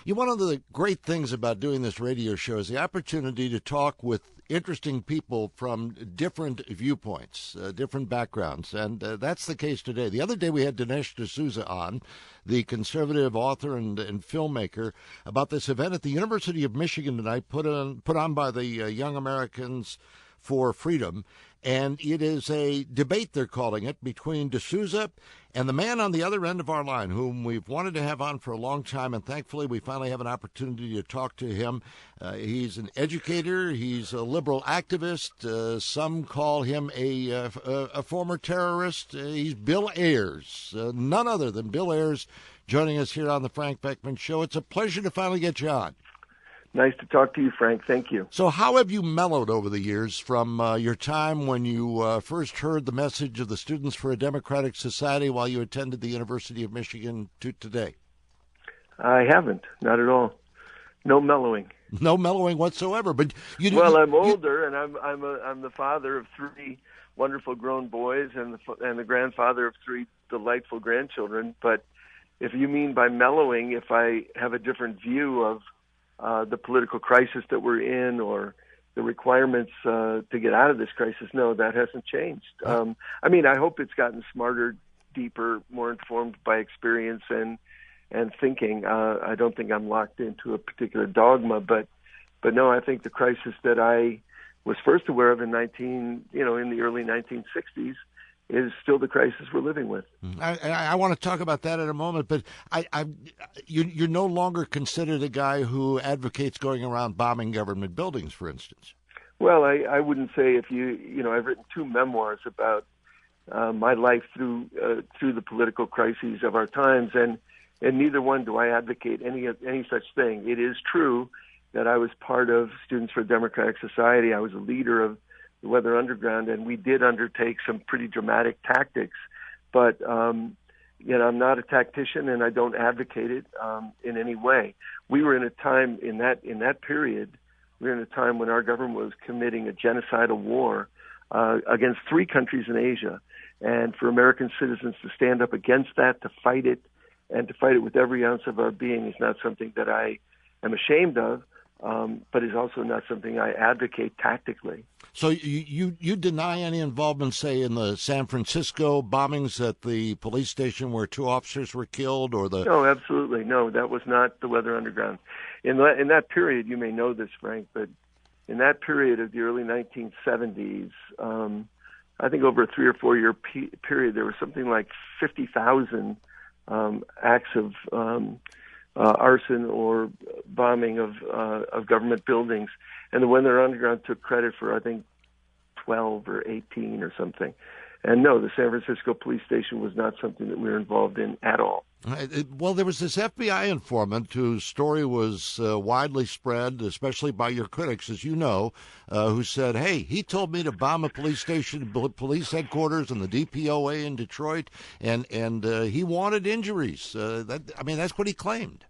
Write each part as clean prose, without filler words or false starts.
One of the great things about doing this radio show is the opportunity to talk with interesting people from different viewpoints, different backgrounds, and that's the case today. The other day we had Dinesh D'Souza on, the conservative author and filmmaker, about this event at the University of Michigan tonight, put on by the Young Americans for Freedom. And it is a debate, they're calling it, between D'Souza and the man on the other end of our line, whom we've wanted to have on for a long time, and thankfully we finally have an opportunity to talk to him. He's an educator. He's a liberal activist. Some call him a former terrorist. He's Bill Ayers, none other than Bill Ayers, joining us here on the Frank Beckman Show. It's a pleasure to finally get you on. Nice to talk to you, Frank. Thank you. So how have you mellowed over the years from your time when you first heard the message of the Students for a Democratic Society while you attended the University of Michigan to today? I haven't. Not at all. No mellowing. No mellowing whatsoever. But I'm older, and I'm the father of three wonderful grown boys and the grandfather of three delightful grandchildren. But if you mean by mellowing, if I have a different view of the political crisis that we're in, or the requirements to get out of this crisis, no, that hasn't changed. I hope it's gotten smarter, deeper, more informed by experience and thinking. I don't think I'm locked into a particular dogma, but no, I think the crisis that I was first aware of in the early 1960s is still the crisis we're living with. I want to talk about that in a moment, but you're no longer considered a guy who advocates going around bombing government buildings, for instance. Well, I wouldn't say I've written two memoirs about my life through the political crises of our times, and neither one do I advocate any such thing. It is true that I was part of Students for a Democratic Society. I was a leader of the Weather Underground, and we did undertake some pretty dramatic tactics. But I'm not a tactician, and I don't advocate it in any way. We were in a time in that period. We were in a time when our government was committing a genocidal war against three countries in Asia, and for American citizens to stand up against that, to fight it, and to fight it with every ounce of our being is not something that I am ashamed of, but is also not something I advocate tactically. So you deny any involvement, say, in the San Francisco bombings at the police station where two officers were killed, or the... No, absolutely. No, that was not the Weather Underground. In that period, you may know this, Frank, but in that period of the early 1970s, I think over a 3 or 4 year period, there was something like 50,000 acts of arson or bombing of government buildings, and the Weather Underground took credit for, I think, 12 or 18 or something. And no, the San Francisco police station was not something that we were involved in at all. Well, there was this FBI informant whose story was widely spread, especially by your critics, as you know, who said, hey, he told me to bomb a police station, police headquarters, and the DPOA in Detroit, and he wanted injuries. That's what he claimed.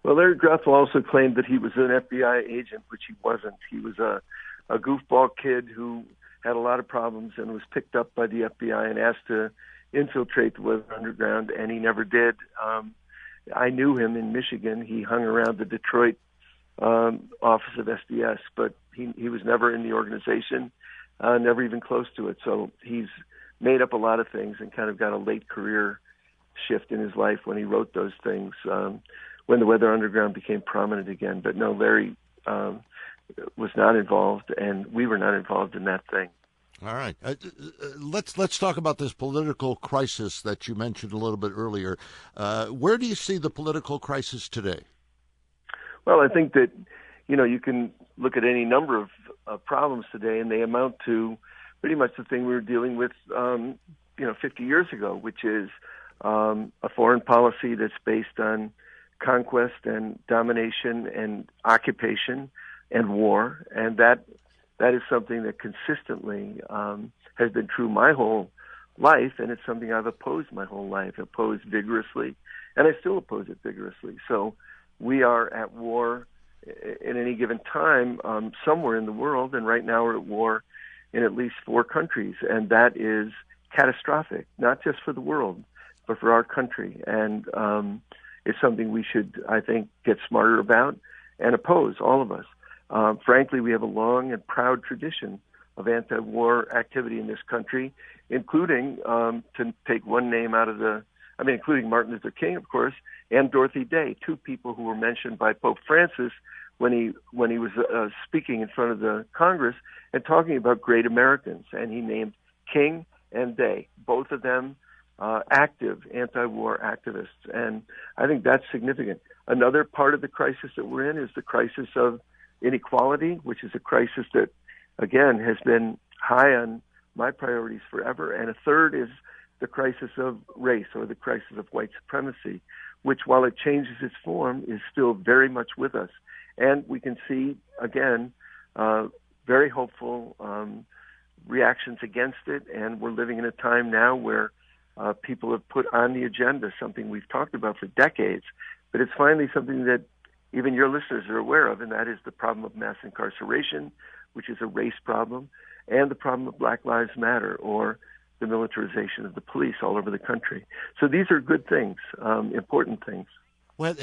Well, Larry Grethel also claimed that he was an FBI agent, which he wasn't. He was a goofball kid who had a lot of problems and was picked up by the FBI and asked to infiltrate the Weather Underground, and he never did. I knew him in Michigan. He hung around the Detroit office of SDS, but he was never in the organization, never even close to it. So he's made up a lot of things and kind of got a late career shift in his life when he wrote those things, when the Weather Underground became prominent again. But no, Larry was not involved, and we were not involved in that thing. All right. Let's talk about this political crisis that you mentioned a little bit earlier. Where do you see the political crisis today? Well, I think that, you can look at any number of problems today, and they amount to pretty much the thing we were dealing with, 50 years ago, which is a foreign policy that's based on conquest and domination and occupation and war, and that is something that consistently has been true my whole life, and it's something I've opposed my whole life, opposed vigorously, and I still oppose it vigorously. So we are at war at any given time somewhere in the world, and right now we're at war in at least 4 countries, and that is catastrophic, not just for the world, but for our country. And is something we should, I think, get smarter about and oppose, all of us. Frankly, we have a long and proud tradition of anti-war activity in this country, including, to take one name out of including Martin Luther King, of course, and Dorothy Day, two people who were mentioned by Pope Francis when he was speaking in front of the Congress and talking about great Americans. And he named King and Day, both of them active anti-war activists. And I think that's significant. Another part of the crisis that we're in is the crisis of inequality, which is a crisis that, again, has been high on my priorities forever. And a third is the crisis of race, or the crisis of white supremacy, which, while it changes its form, is still very much with us. And we can see, again, very hopeful reactions against it. And we're living in a time now where people have put on the agenda something we've talked about for decades, but it's finally something that even your listeners are aware of, and that is the problem of mass incarceration, which is a race problem, and the problem of Black Lives Matter, or the militarization of the police all over the country. So these are good things, important things. Well,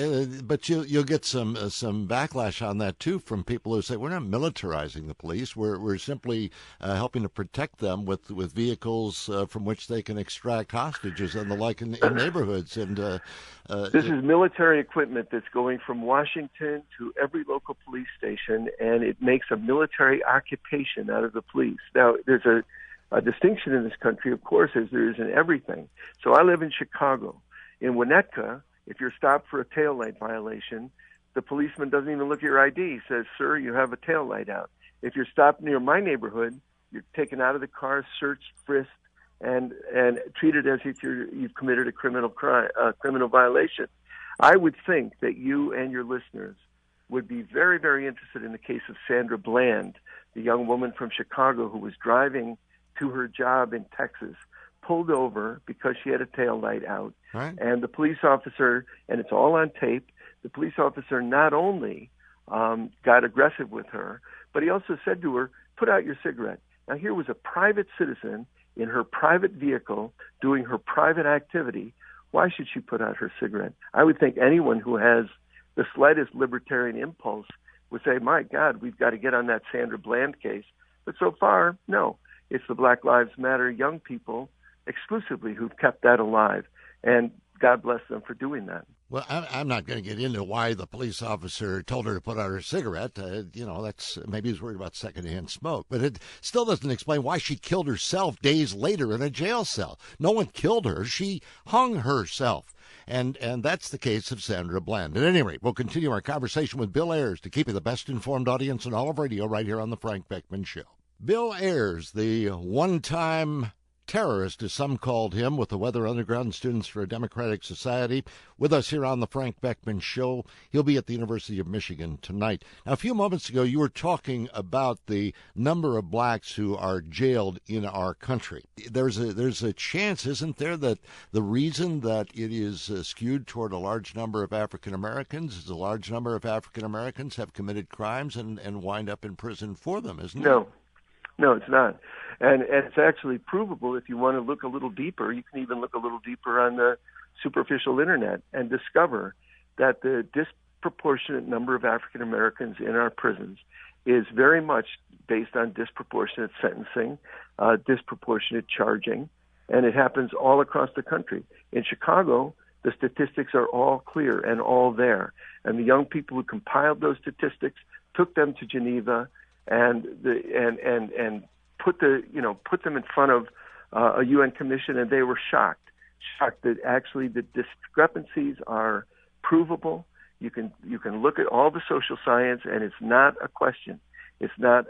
but you'll get some backlash on that too from people who say we're not militarizing the police. We're simply helping to protect them with vehicles from which they can extract hostages and the like in neighborhoods. And this is military equipment that's going from Washington to every local police station, and it makes a military occupation out of the police. Now, there's a distinction in this country, of course, as there is in everything. So I live in Chicago. In Winnetka, if you're stopped for a taillight violation, the policeman doesn't even look at your ID. He says, "Sir, you have a taillight out." If you're stopped near my neighborhood, you're taken out of the car, searched, frisked, and treated as if you've committed a criminal violation. I would think that you and your listeners would be very, very interested in the case of Sandra Bland, the young woman from Chicago who was driving to her job in Texas, pulled over because she had a tail light out. Right. And the police officer, and it's all on tape, the police officer not only got aggressive with her, but he also said to her, "Put out your cigarette." Now, here was a private citizen in her private vehicle doing her private activity. Why should she put out her cigarette? I would think anyone who has the slightest libertarian impulse would say, "My God, we've got to get on that Sandra Bland case." But so far, no. It's the Black Lives Matter young people exclusively who've kept that alive, and God bless them for doing that. Well, I'm not going to get into why the police officer told her to put out her cigarette. That's maybe he's worried about secondhand smoke, but it still doesn't explain why she killed herself days later in a jail cell. No one killed her; she hung herself, and that's the case of Sandra Bland. At any rate, we'll continue our conversation with Bill Ayers to keep you the best informed audience in all of radio right here on the Frank Beckman Show. Bill Ayers, the one-time terrorist, as some called him, with the Weather Underground Students for a Democratic Society, with us here on the Frank Beckman Show. He'll be at the University of Michigan tonight. Now, a few moments ago, you were talking about the number of blacks who are jailed in our country. There's a chance, isn't there, that the reason that it is skewed toward a large number of African Americans is a large number of African Americans have committed crimes and wind up in prison for them, isn't it? No, it's not. And it's actually provable if you want to look a little deeper. You can even look a little deeper on the superficial internet and discover that the disproportionate number of African Americans in our prisons is very much based on disproportionate sentencing, disproportionate charging, and it happens all across the country. In Chicago, the statistics are all clear and all there. And the young people who compiled those statistics took them to Geneva and put them in front of a UN commission, and they were shocked that actually the discrepancies are provable. You can look at all the social science, and it's not a question. It's not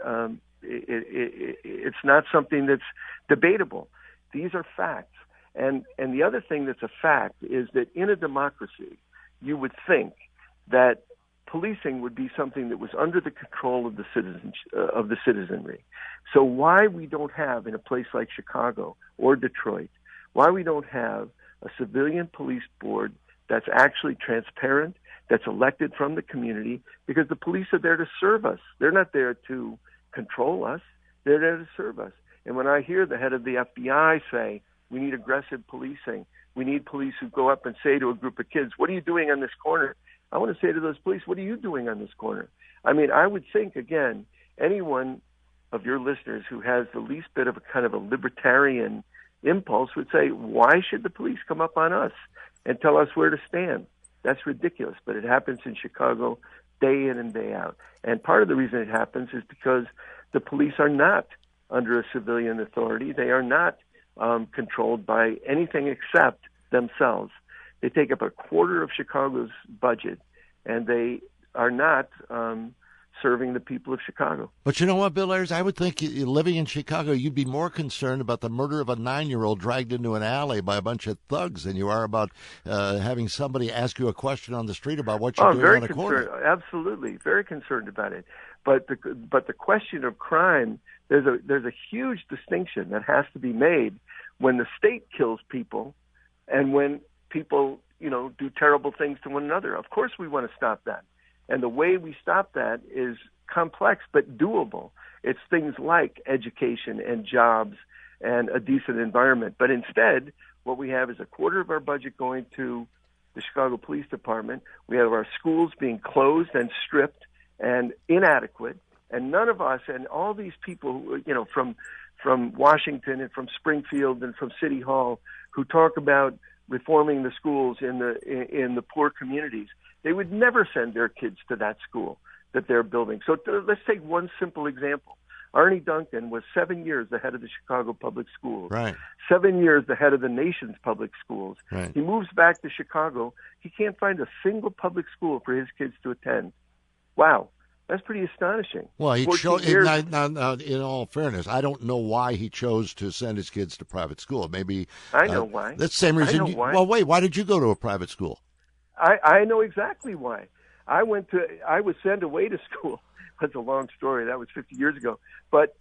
it's not something that's debatable. These are facts. And the other thing that's a fact is that in a democracy, you would think that policing would be something that was under the control of the citizenry. So why we don't have, in a place like Chicago or Detroit, why we don't have a civilian police board that's actually transparent, that's elected from the community, because the police are there to serve us. They're not there to control us. They're there to serve us. And when I hear the head of the FBI say, we need aggressive policing, We need police who go up and say to a group of kids, "What are you doing on this corner?" I want to say to those police, "What are you doing on this corner?" I mean, I would think, again, anyone of your listeners who has the least bit of a kind of a libertarian impulse would say, why should the police come up on us and tell us where to stand? That's ridiculous, but it happens in Chicago day in and day out. And part of the reason it happens is because the police are not under a civilian authority. They are not controlled by anything except themselves. They take up a quarter of Chicago's budget, and they are not serving the people of Chicago. But you know what, Bill Ayers? I would think living in Chicago, you'd be more concerned about the murder of a 9-year-old dragged into an alley by a bunch of thugs than you are about having somebody ask you a question on the street about what you're doing on a corner. Absolutely, very concerned about it. But the question of crime, there's a huge distinction that has to be made when the state kills people and when people, do terrible things to one another. Of course we want to stop that. And the way we stop that is complex but doable. It's things like education and jobs and a decent environment. But instead, what we have is a quarter of our budget going to the Chicago Police Department. We have our schools being closed and stripped and inadequate. And none of us and all these people, from Washington and from Springfield and from City Hall who talk about reforming the schools in the poor communities, they would never send their kids to that school that they're building. So let's take one simple example. Arnie Duncan was 7 years the head of the Chicago Public Schools, right. 7 years the head of the nation's public schools. Right. He moves back to Chicago. He can't find a single public school for his kids to attend. Wow. That's pretty astonishing. Well, in all fairness, I don't know why he chose to send his kids to private school. Maybe I know why. That's the same reason. I know why. Well, wait, why did you go to a private school? I know exactly why. I was sent away to school. That's a long story. That was 50 years ago. But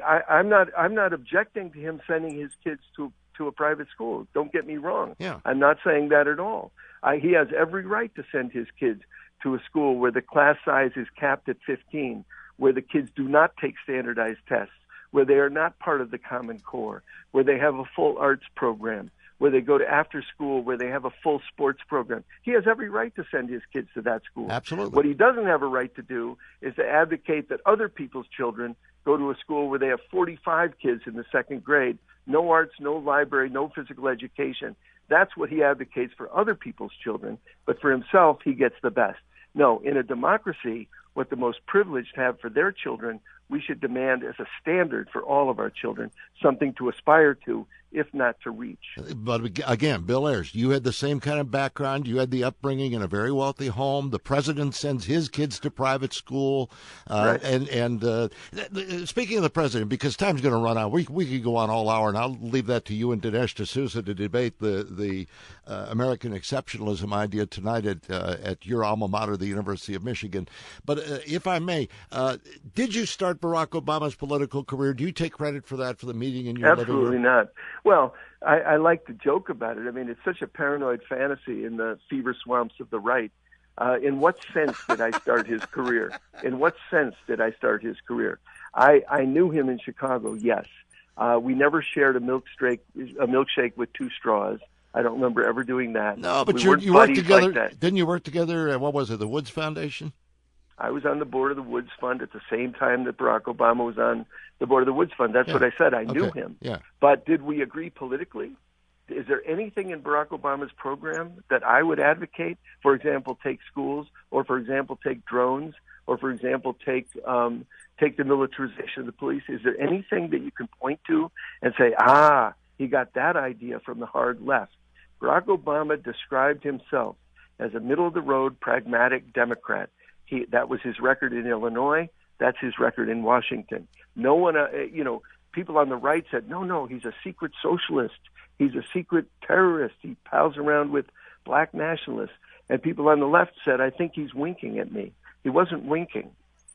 I'm not objecting to him sending his kids to a private school. Don't get me wrong. Yeah. I'm not saying that at all. He has every right to send his kids to a school where the class size is capped at 15, where the kids do not take standardized tests, where they are not part of the Common Core, where they have a full arts program, where they go to after school, where they have a full sports program. He has every right to send his kids to that school. Absolutely. What he doesn't have a right to do is to advocate that other people's children go to a school where they have 45 kids in the second grade, no arts, no library, no physical education. That's what he advocates for other people's children, but for himself, he gets the best. No, in a democracy, what the most privileged have for their children, we should demand as a standard for all of our children, something to aspire to, if not to reach. But again, Bill Ayers, you had the same kind of background. You had the upbringing in a very wealthy home. The president sends his kids to private school. Right. And speaking of the president, because time's going to run out, we could go on all hour, and I'll leave that to you and Dinesh D'Souza to debate the American exceptionalism idea tonight at your alma mater, the University of Michigan. But if I may, did you start Barack Obama's political career? Do you take credit for that, for the meeting in your living room? Absolutely not. Well, I like to joke about it. I mean, it's such a paranoid fantasy in the fever swamps of the right. In what sense did I start his career? In what sense did I start his career? I knew him in Chicago, yes. We never shared a milkshake with two straws. I don't remember ever doing that. No, but you worked together. Like that. Didn't you work together? What was it, the Woods Foundation? I was on the board of the Woods Fund at the same time that Barack Obama was on the board of the Woods Fund. That's what I said. I knew him. Yeah. But did we agree politically? Is there anything in Barack Obama's program that I would advocate? For example, take schools, or for example, take drones, or for example, take the militarization of the police. Is there anything that you can point to and say, he got that idea from the hard left? Barack Obama described himself as a middle-of-the-road, pragmatic Democrat. That was his record in Illinois. That's his record in Washington. No one, people on the right said, no, he's a secret socialist. He's a secret terrorist. He pals around with black nationalists. And people on the left said, I think he's winking at me. He wasn't winking.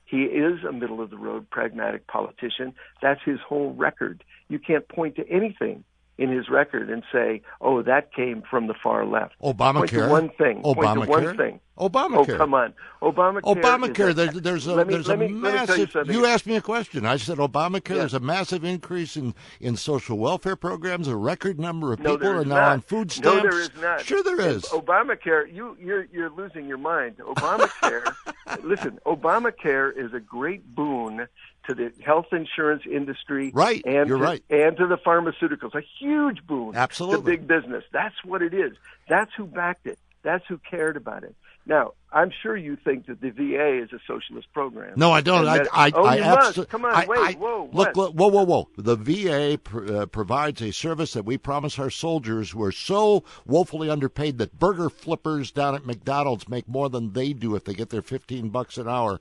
He is a middle-of-the-road, pragmatic politician. That's his whole record. You can't point to anything in his record and say, that came from the far left. Obamacare. Point to one thing. Obamacare. Point to one thing. Obamacare. Oh, come on. Obamacare. There's a massive. You asked me a question. I said Obamacare. Yeah. There's a massive increase in social welfare programs. A record number of people are now on food stamps. No, there is not. Sure, there is. Obamacare. You're losing your mind. Obamacare. Listen, Obamacare is a great boon to the health insurance industry, right? And you're right, and to the pharmaceuticals. A huge boon. Absolutely. To big business. That's what it is. That's who backed it. That's who cared about it. Now, I'm sure you think that the VA is a socialist program. No, I don't. You must. Come on, wait, whoa. Look, whoa. The VA provides a service that we promise our soldiers who are so woefully underpaid that burger flippers down at McDonald's make more than they do if they get their $15 an hour.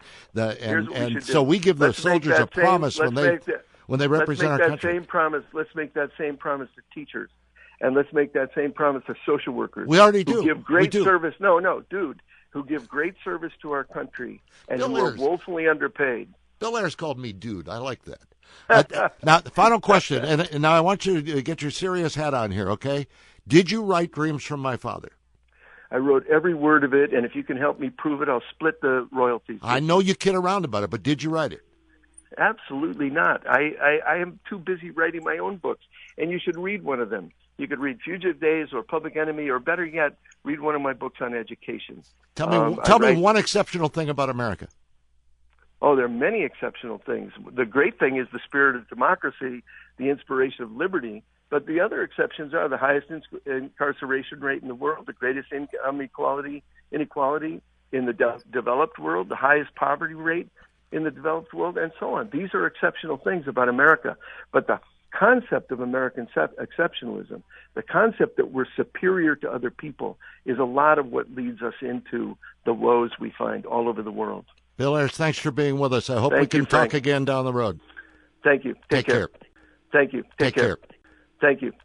So we give the soldiers a promise when they represent our country. Let's make that same promise to teachers. And let's make that same promise to social workers. We already do. Who give great service. No, dude. Who give great service to our country and who are woefully underpaid. Bill Ayers called me dude. I like that. Now, the final question, and now I want you to get your serious hat on here, okay? Did you write Dreams from My Father? I wrote every word of it, and if you can help me prove it, I'll split the royalties. I know you kid around about it, but did you write it? Absolutely not. I am too busy writing my own books, and you should read one of them. You could read Fugitive Days or Public Enemy, or better yet, read one of my books on education. Tell me one exceptional thing about America. Oh, there are many exceptional things. The great thing is the spirit of democracy, the inspiration of liberty. But the other exceptions are the highest incarceration rate in the world, the greatest income inequality in the developed world, the highest poverty rate in the developed world, and so on. These are exceptional things about America. But the concept of American exceptionalism, the concept that we're superior to other people, is a lot of what leads us into the woes we find all over the world. Bill Ayers, thanks for being with us. I hope we can talk again down the road. Thank you. Take care. Thank you. Take care. Thank you.